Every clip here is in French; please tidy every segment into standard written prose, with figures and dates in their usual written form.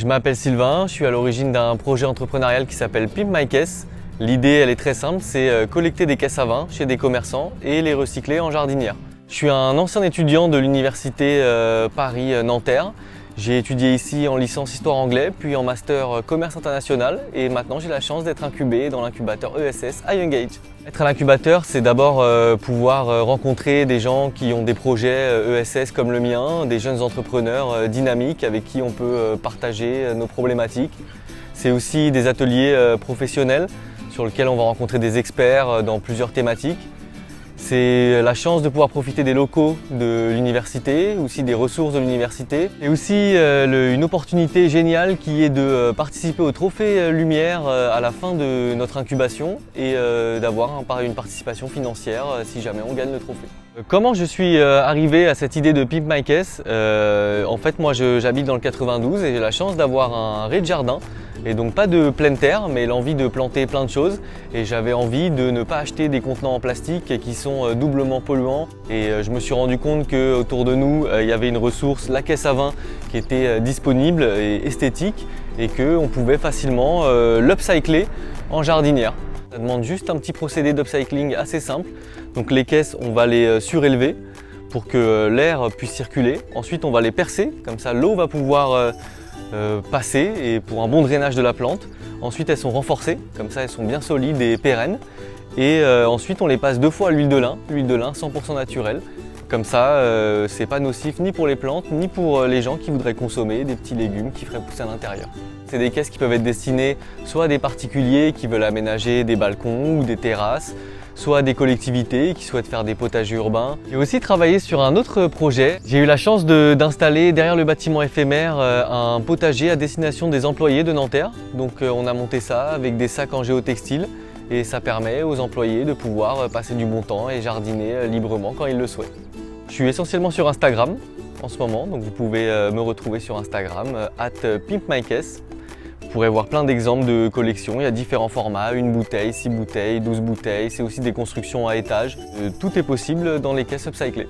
Je m'appelle Sylvain, je suis à l'origine d'un projet entrepreneurial qui s'appelle Pimp My Caisse. L'idée, elle est très simple, c'est collecter des caisses à vin chez des commerçants et les recycler en jardinière. Je suis un ancien étudiant de l'université Paris-Nanterre. J'ai étudié ici en licence Histoire Anglais, puis en master Commerce International et maintenant j'ai la chance d'être incubé dans l'incubateur ESS à Young Age. Être à l'incubateur, c'est d'abord pouvoir rencontrer des gens qui ont des projets ESS comme le mien, des jeunes entrepreneurs dynamiques avec qui on peut partager nos problématiques. C'est aussi des ateliers professionnels sur lesquels on va rencontrer des experts dans plusieurs thématiques. C'est la chance de pouvoir profiter des locaux de l'université, aussi des ressources de l'université. Et aussi une opportunité géniale qui est de participer au Trophée Lumière à la fin de notre incubation et d'avoir une participation financière si jamais on gagne le trophée. Comment je suis arrivé à cette idée de Pimp My Caisse? En fait, moi j'habite dans le 92 et j'ai la chance d'avoir un rez-de-jardin. Et donc pas de pleine terre, mais l'envie de planter plein de choses. Et j'avais envie de ne pas acheter des contenants en plastique qui sont doublement polluants. Et je me suis rendu compte qu'autour de nous, il y avait une ressource, la caisse à vin, qui était disponible et esthétique et qu'on pouvait facilement l'upcycler en jardinière. Ça demande juste un petit procédé d'upcycling assez simple. Donc les caisses, on va les surélever pour que l'air puisse circuler. Ensuite, on va les percer, comme ça l'eau va pouvoir passer et pour un bon drainage de la plante. Ensuite elles sont renforcées, comme ça elles sont bien solides et pérennes. Et ensuite on les passe 2 fois à l'huile de lin 100% naturelle. Comme ça c'est pas nocif ni pour les plantes ni pour les gens qui voudraient consommer des petits légumes qui feraient pousser à l'intérieur. C'est des caisses qui peuvent être destinées soit à des particuliers qui veulent aménager des balcons ou des terrasses, soit à des collectivités qui souhaitent faire des potagers urbains. J'ai aussi travaillé sur un autre projet. J'ai eu la chance d'installer derrière le bâtiment éphémère un potager à destination des employés de Nanterre. Donc on a monté ça avec des sacs en géotextile et ça permet aux employés de pouvoir passer du bon temps et jardiner librement quand ils le souhaitent. Je suis essentiellement sur Instagram en ce moment, donc vous pouvez me retrouver sur Instagram @pimpmycaisse. Vous pourrez voir plein d'exemples de collections, il y a différents formats, 1 bouteille, 6 bouteilles, 12 bouteilles, c'est aussi des constructions à étage. Tout est possible dans les caisses upcyclées.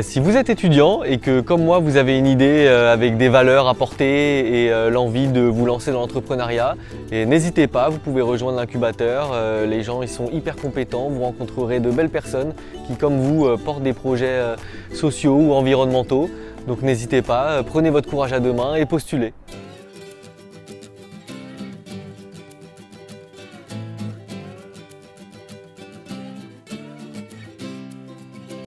Si vous êtes étudiant et que comme moi vous avez une idée avec des valeurs à porter et l'envie de vous lancer dans l'entrepreneuriat, n'hésitez pas, vous pouvez rejoindre l'incubateur, les gens ils sont hyper compétents, vous rencontrerez de belles personnes qui comme vous portent des projets sociaux ou environnementaux. Donc n'hésitez pas, prenez votre courage à deux mains et postulez.